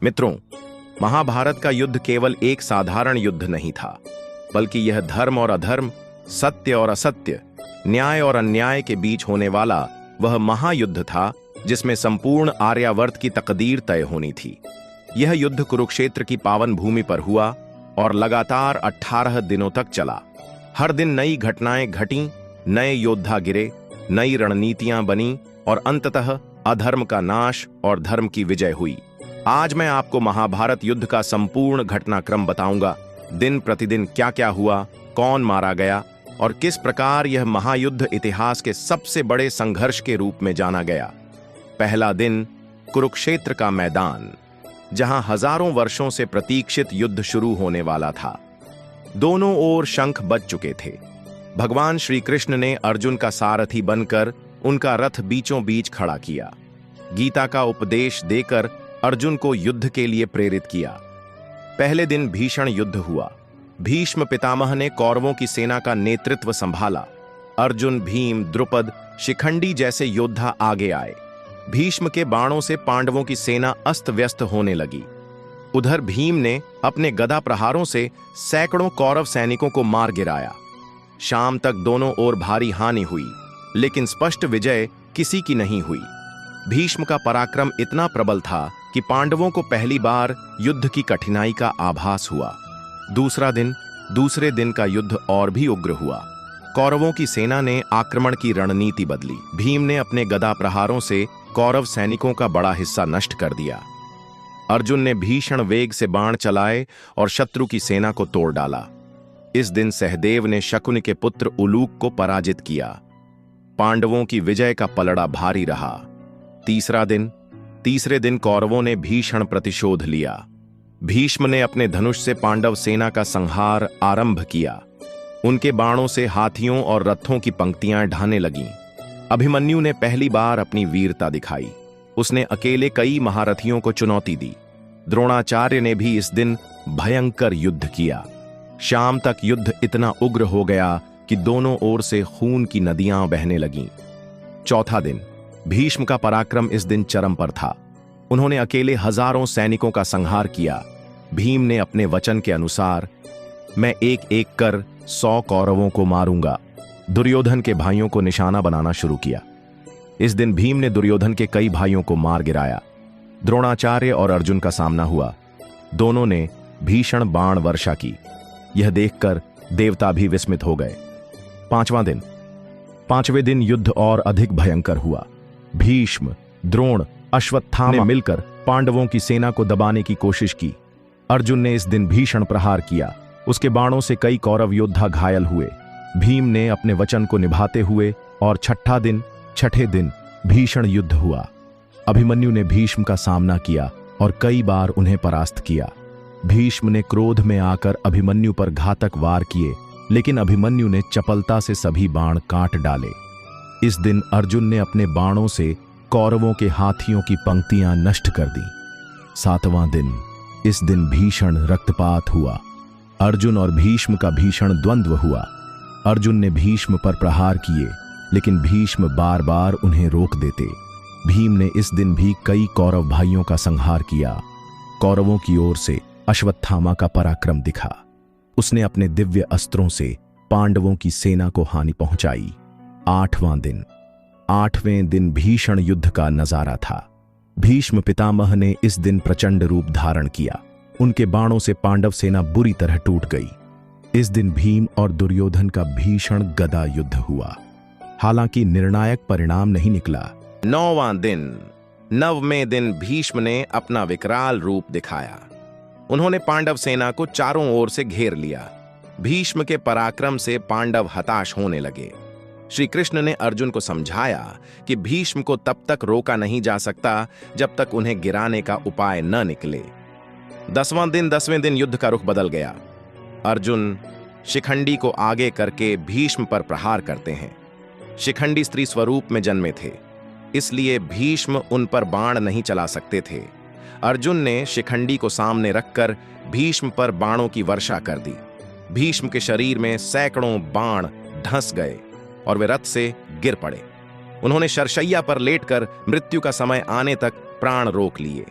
मित्रों, महाभारत का युद्ध केवल एक साधारण युद्ध नहीं था, बल्कि यह धर्म और अधर्म, सत्य और असत्य, न्याय और अन्याय के बीच होने वाला वह महायुद्ध था जिसमें संपूर्ण आर्यावर्त की तकदीर तय होनी थी। यह युद्ध कुरुक्षेत्र की पावन भूमि पर हुआ और लगातार 18 दिनों तक चला। हर दिन नई घटनाएं घटीं, नए योद्धा गिरे, नई रणनीतियां बनी और अंततः अधर्म का नाश और धर्म की विजय हुई। आज मैं आपको महाभारत युद्ध का संपूर्ण घटनाक्रम बताऊंगा। दिन प्रतिदिन क्या क्या हुआ, कौन मारा गया और किस प्रकार यह महायुद्ध इतिहास के सबसे बड़े संघर्ष के रूप में जाना गया। पहला दिन, कुरुक्षेत्र का मैदान, जहां हजारों वर्षों से प्रतीक्षित युद्ध शुरू होने वाला था। दोनों ओर शंख बज चुके थे। भगवान श्री कृष्ण ने अर्जुन का सारथी बनकर उनका रथ बीचों बीच खड़ा किया। गीता का उपदेश देकर अर्जुन को युद्ध के लिए प्रेरित किया। पहले दिन भीषण युद्ध हुआ। भीष्म पितामह ने कौरवों की सेना का नेतृत्व संभाला। अर्जुन, भीम, द्रुपद, शिखंडी जैसे योद्धा आगे आए। भीष्म के बाणों से पांडवों की सेना अस्त व्यस्त होने लगी। उधर भीम ने अपने गदा प्रहारों से सैकड़ों कौरव सैनिकों को मार गिराया। शाम तक दोनों ओर भारी हानि हुई, लेकिन स्पष्ट विजय किसी की नहीं हुई। भीष्म का पराक्रम इतना प्रबल था कि पांडवों को पहली बार युद्ध की कठिनाई का आभास हुआ। दूसरे दिन का युद्ध और भी उग्र हुआ। कौरवों की सेना ने आक्रमण की रणनीति बदली। भीम ने अपने गदा प्रहारों से कौरव सैनिकों का बड़ा हिस्सा नष्ट कर दिया। अर्जुन ने भीषण वेग से बाण चलाए और शत्रु की सेना को तोड़ डाला। इस दिन सहदेव ने शकुनि के पुत्र उलूक को पराजित किया। पांडवों की विजय का पलड़ा भारी रहा। तीसरे दिन कौरवों ने भीषण प्रतिशोध लिया। भीष्म ने अपने धनुष से पांडव सेना का संहार आरंभ किया। उनके बाणों से हाथियों और रथों की पंक्तियां ढहने लगीं। अभिमन्यु ने पहली बार अपनी वीरता दिखाई। उसने अकेले कई महारथियों को चुनौती दी। द्रोणाचार्य ने भी इस दिन भयंकर युद्ध किया। शाम तक युद्ध इतना उग्र हो गया कि दोनों ओर से खून की नदियां बहने लगीं। चौथा दिन, भीष्म का पराक्रम इस दिन चरम पर था। उन्होंने अकेले हजारों सैनिकों का संहार किया। भीम ने अपने वचन के अनुसार, मैं एक एक कर 100 कौरवों को मारूंगा, दुर्योधन के भाइयों को निशाना बनाना शुरू किया। इस दिन भीम ने दुर्योधन के कई भाइयों को मार गिराया। द्रोणाचार्य और अर्जुन का सामना हुआ। दोनों ने भीषण बाण वर्षा की। यह देखकर देवता भी विस्मित हो गए। पांचवें दिन युद्ध और अधिक भयंकर हुआ। भीष्म, द्रोण, अश्वत्थामा ने मिलकर पांडवों की सेना को दबाने की कोशिश की। अर्जुन ने इस दिन भीषण प्रहार किया। उसके बाणों से कई कौरव योद्धा घायल हुए। भीम ने अपने वचन को निभाते हुए और छठे दिन भीषण युद्ध हुआ। अभिमन्यु ने भीष्म का सामना किया और कई बार उन्हें परास्त किया। भीष्म ने क्रोध में आकर अभिमन्यु पर घातक वार किए, लेकिन अभिमन्यु ने चपलता से सभी बाण काट डाले। इस दिन अर्जुन ने अपने बाणों से कौरवों के हाथियों की पंक्तियां नष्ट कर दी। 7वां दिन, इस दिन भीषण रक्तपात हुआ। अर्जुन और भीष्म का भीषण द्वंद्व हुआ। अर्जुन ने भीष्म पर प्रहार किए, लेकिन भीष्म बार बार उन्हें रोक देते। भीम ने इस दिन भी कई कौरव भाइयों का संहार किया। कौरवों की ओर से अश्वत्थामा का पराक्रम दिखा। उसने अपने दिव्य अस्त्रों से पांडवों की सेना को हानि पहुंचाई। 8वें दिन भीषण युद्ध का नजारा था। भीष्म पितामह ने इस दिन प्रचंड रूप धारण किया। उनके बाणों से पांडव सेना बुरी तरह टूट गई। इस दिन भीम और दुर्योधन का भीषण गदा युद्ध हुआ। हालांकि निर्णायक परिणाम नहीं निकला। 9वें दिन भीष्म ने अपना विकराल रूप दिखाया। उन्होंने पांडव सेना को चारों ओर से घेर लिया। भीष्म के पराक्रम से पांडव हताश होने लगे। श्री कृष्ण ने अर्जुन को समझाया कि भीष्म को तब तक रोका नहीं जा सकता जब तक उन्हें गिराने का उपाय न निकले। 10वें दिन युद्ध का रुख बदल गया। अर्जुन शिखंडी को आगे करके भीष्म पर प्रहार करते हैं। शिखंडी स्त्री स्वरूप में जन्मे थे, इसलिए भीष्म उन पर बाण नहीं चला सकते थे। अर्जुन ने शिखंडी को सामने रखकर भीष्म पर बाणों की वर्षा कर दी। भीष्म के शरीर में सैकड़ों बाण धंस गए और वे रथ से गिर पड़े। उन्होंने शरशैया पर लेटकर मृत्यु का समय आने तक प्राण रोक लिए।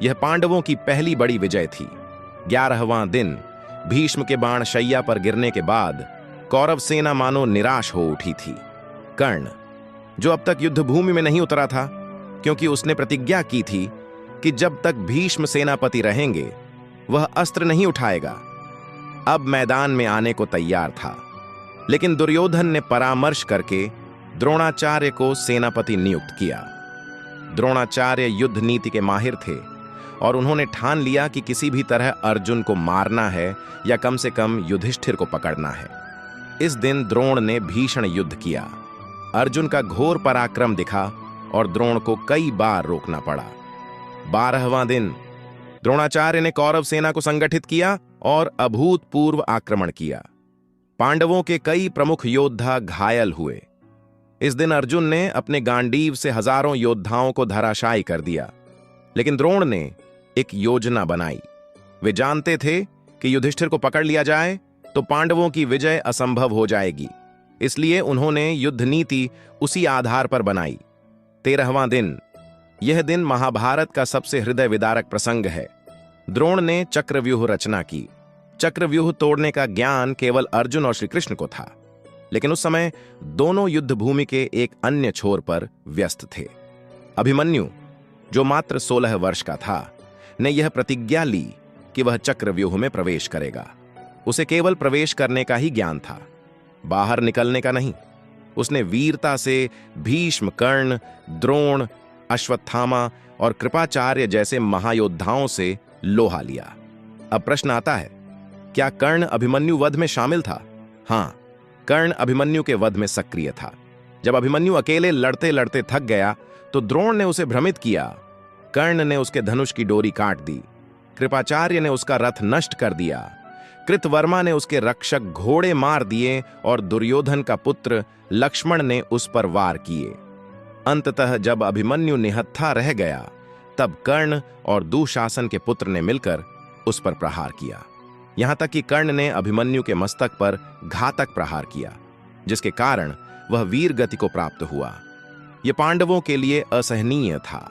यह पांडवों की पहली बड़ी विजय थी। 11वां दिन भीष्म के बाण शैया पर गिरने के बाद कौरव सेना मानो निराश हो उठी थी। कर्ण, जो अब तक युद्ध भूमि में नहीं उतरा था, क्योंकि उसने प्रतिज्ञा की थी कि जब तक भीष्म सेनापति रहेंगे वह अस्त्र नहीं उठाएगा, अब मैदान में आने को तैयार था। लेकिन दुर्योधन ने परामर्श करके द्रोणाचार्य को सेनापति नियुक्त किया। द्रोणाचार्य युद्ध नीति के माहिर थे और उन्होंने ठान लिया कि किसी भी तरह अर्जुन को मारना है या कम से कम युधिष्ठिर को पकड़ना है। इस दिन द्रोण ने भीषण युद्ध किया। अर्जुन का घोर पराक्रम दिखा और द्रोण को कई बार रोकना पड़ा। 12वां दिन द्रोणाचार्य ने कौरव सेना को संगठित किया और अभूतपूर्व आक्रमण किया। पांडवों के कई प्रमुख योद्धा घायल हुए। इस दिन अर्जुन ने अपने गांडीव से हजारों योद्धाओं को धराशायी कर दिया। लेकिन द्रोण ने एक योजना बनाई। वे जानते थे कि युधिष्ठिर को पकड़ लिया जाए तो पांडवों की विजय असंभव हो जाएगी, इसलिए उन्होंने युद्ध नीति उसी आधार पर बनाई। 13वां दिन, यह दिन महाभारत का सबसे हृदय विदारक प्रसंग है। द्रोण ने चक्रव्यूह रचना की। चक्रव्यूह तोड़ने का ज्ञान केवल अर्जुन और श्री कृष्ण को था, लेकिन उस समय दोनों युद्ध भूमि के एक अन्य छोर पर व्यस्त थे। अभिमन्यु, जो मात्र 16 वर्ष का था, ने यह प्रतिज्ञा ली कि वह चक्रव्यूह में प्रवेश करेगा। उसे केवल प्रवेश करने का ही ज्ञान था, बाहर निकलने का नहीं। उसने वीरता से भीष्म, कर्ण, द्रोण, अश्वत्थामा और कृपाचार्य जैसे महायोद्धाओं से लोहा लिया। अब प्रश्न आता है, क्या कर्ण अभिमन्यु वध में शामिल था? हां, कर्ण अभिमन्यु के वध में सक्रिय था। जब अभिमन्यु अकेले लड़ते लड़ते थक गया तो द्रोण ने उसे भ्रमित किया। कर्ण ने उसके धनुष की डोरी काट दी। कृपाचार्य ने उसका रथ नष्ट कर दिया। कृतवर्मा ने उसके रक्षक घोड़े मार दिए और दुर्योधन का पुत्र लक्ष्मण ने उस पर वार किए। अंततः जब अभिमन्यु निहत्था रह गया, तब कर्ण और दुशासन के पुत्र ने मिलकर उस पर प्रहार किया। यहां तक कि कर्ण ने अभिमन्यु के मस्तक पर घातक प्रहार किया, जिसके कारण वह वीर गति को प्राप्त हुआ। यह पांडवों के लिए असहनीय था।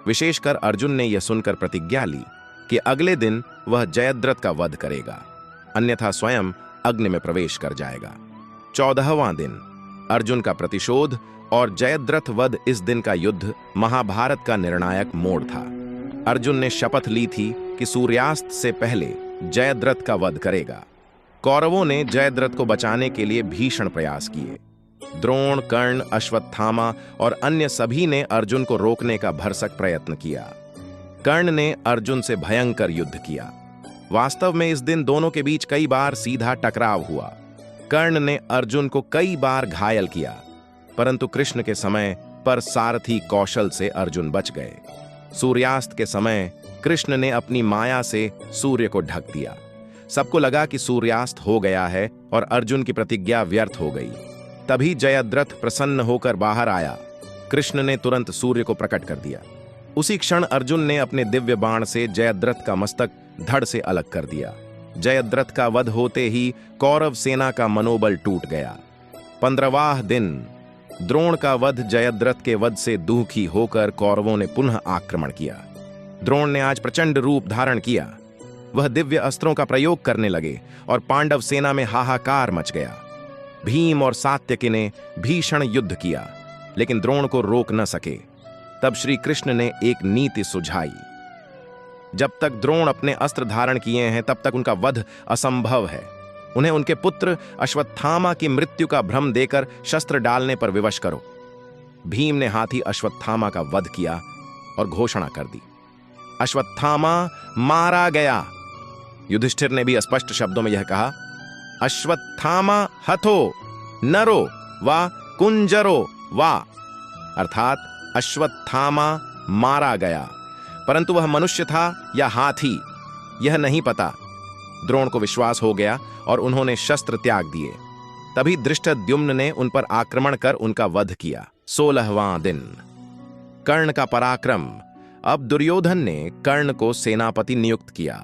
विशेषकर अर्जुन ने यह सुनकर प्रतिज्ञा ली कि अगले दिन वह जयद्रथ का वध करेगा, अन्यथा स्वयं अग्नि में प्रवेश कर जाएगा। 14वां दिन अर्जुन का प्रतिशोध और जयद्रथ वध। इस दिन का युद्ध महाभारत का निर्णायक मोड़ था। अर्जुन ने शपथ ली थी कि सूर्यास्त से पहले जयद्रथ का वध करेगा। कौरवों ने जयद्रथ को बचाने के लिए भीषण प्रयास किए। द्रोण, कर्ण, अश्वत्थामा और अन्य सभी ने अर्जुन को रोकने का भरसक प्रयत्न किया। कर्ण ने अर्जुन से भयंकर युद्ध किया। वास्तव में इस दिन दोनों के बीच कई बार सीधा टकराव हुआ। कर्ण ने अर्जुन को कई बार घायल किया, परंतु कृष्ण के समय पर सारथी कौशल से अर्जुन बच गए। सूर्यास्त के समय कृष्ण ने अपनी माया से सूर्य को ढक दिया। सबको लगा कि सूर्यास्त हो गया है और अर्जुन की प्रतिज्ञा व्यर्थ हो गई। तभी जयद्रथ प्रसन्न होकर बाहर आया। कृष्ण ने तुरंत सूर्य को प्रकट कर दिया। उसी क्षण अर्जुन ने अपने दिव्य बाण से जयद्रथ का मस्तक धड़ से अलग कर दिया। जयद्रथ का वध होते ही कौरव सेना का मनोबल टूट गया। 15वां दिन द्रोण का वध। जयद्रथ के वध से दुखी होकर कौरवों ने पुनः आक्रमण किया। द्रोण ने आज प्रचंड रूप धारण किया। वह दिव्य अस्त्रों का प्रयोग करने लगे और पांडव सेना में हाहाकार मच गया। भीम और सात्यकी ने भीषण युद्ध किया, लेकिन द्रोण को रोक न सके। तब श्री कृष्ण ने एक नीति सुझाई। जब तक द्रोण अपने अस्त्र धारण किए हैं, तब तक उनका वध असंभव है। उन्हें उनके पुत्र अश्वत्थामा की मृत्यु का भ्रम देकर शस्त्र डालने पर विवश करो। भीम ने हाथी अश्वत्थामा का वध किया और घोषणा कर दी, अश्वत्थामा मारा गया। युधिष्ठिर ने भी स्पष्ट शब्दों में यह कहा, अश्वत्थामा हतो नरो वा कुंजरो वा, अर्थात अश्वत्थामा मारा गया, परंतु वह मनुष्य था या हाथी यह नहीं पता। द्रोण को विश्वास हो गया और उन्होंने शस्त्र त्याग दिए। तभी धृष्टद्युम्न ने उन पर आक्रमण कर उनका वध किया। 16वां दिन कर्ण का पराक्रम। अब दुर्योधन ने कर्ण को सेनापति नियुक्त किया।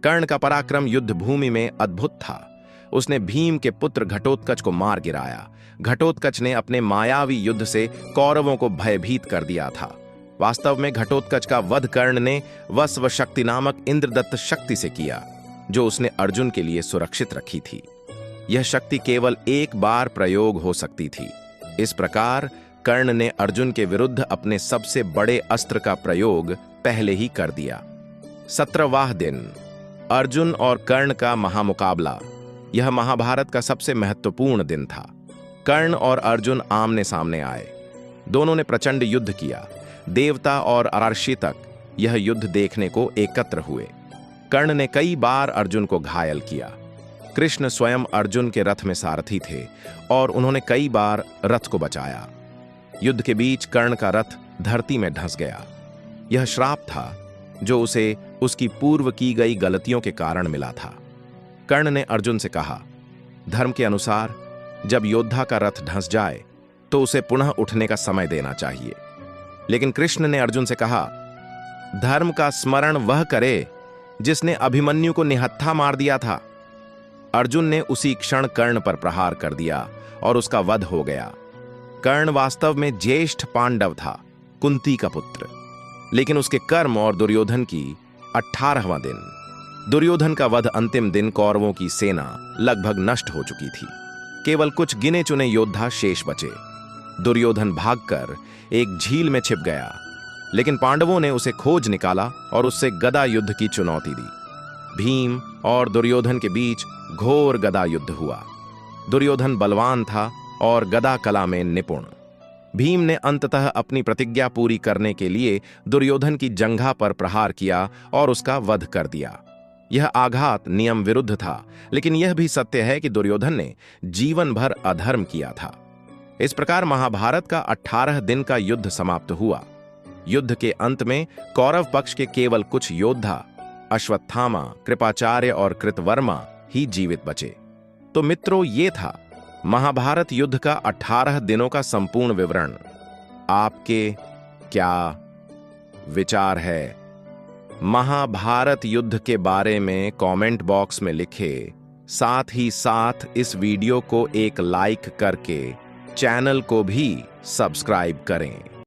कर्ण का पराक्रम युद्ध भूमि में अद्भुत था। उसने भीम के पुत्र घटोत्कच को मार गिराया। घटोत्कच ने अपने मायावी युद्ध से कौरवों को भयभीत कर दिया था। वास्तव में घटोत्कच का वध कर्ण ने वस्व शक्ति नामक इंद्रदत्त शक्ति से किया, जो उसने अर्जुन के लिए सुरक्षित रखी थी। यह शक्ति केवल एक बार प्रयोग हो सकती थी। इस प्रकार कर्ण ने अर्जुन के विरुद्ध अपने सबसे बड़े अस्त्र का प्रयोग पहले ही कर दिया। 17वां दिन, अर्जुन और कर्ण का महामुकाबला। यह महाभारत का सबसे महत्वपूर्ण दिन था। कर्ण और अर्जुन आमने सामने आए। दोनों ने प्रचंड युद्ध किया। देवता और अर्षि तक यह युद्ध देखने को एकत्र हुए। कर्ण ने कई बार अर्जुन को घायल किया। कृष्ण स्वयं अर्जुन के रथ में सारथी थे और उन्होंने कई बार रथ को बचाया। युद्ध के बीच कर्ण का रथ धरती में धंस गया। यह श्राप था जो उसे उसकी पूर्व की गई गलतियों के कारण मिला था। कर्ण ने अर्जुन से कहा, धर्म के अनुसार जब योद्धा का रथ धंस जाए तो उसे पुनः उठने का समय देना चाहिए। लेकिन कृष्ण ने अर्जुन से कहा, धर्म का स्मरण वह करे जिसने अभिमन्यु को निहत्था मार दिया था। अर्जुन ने उसी क्षण कर्ण पर प्रहार कर दिया और उसका वध हो गया। कर्ण वास्तव में ज्येष्ठ पांडव था, कुंती का पुत्र, लेकिन उसके कर्म और दुर्योधन की 18वां दिन। दुर्योधन का वध अंतिम दिन कौरवों की सेना लगभग नष्ट हो चुकी थी। केवल कुछ गिने चुने योद्धा शेष बचे। दुर्योधन भागकर एक झील में छिप गया, लेकिन पांडवों ने उसे खोज निकाला और उससे गदा युद्ध की चुनौती दी। भीम और दुर्योधन के बीच घोर गदा युद्ध हुआ। दुर्योधन बलवान था और गदा कला में निपुण। भीम ने अंततः अपनी प्रतिज्ञा पूरी करने के लिए दुर्योधन की जंघा पर प्रहार किया और उसका वध कर दिया। यह आघात नियम विरुद्ध था, लेकिन यह भी सत्य है कि दुर्योधन ने जीवन भर अधर्म किया था। इस प्रकार महाभारत का 18 दिन का युद्ध समाप्त हुआ। युद्ध के अंत में कौरव पक्ष के केवल कुछ योद्धा अश्वत्थामा, कृपाचार्य और कृतवर्मा ही जीवित बचे। तो मित्रों, ये था महाभारत युद्ध का 18 दिनों का संपूर्ण विवरण। आपके क्या विचार है? महाभारत युद्ध के बारे में कमेंट बॉक्स में लिखें। साथ ही साथ इस वीडियो को एक लाइक करके चैनल को भी सब्सक्राइब करें।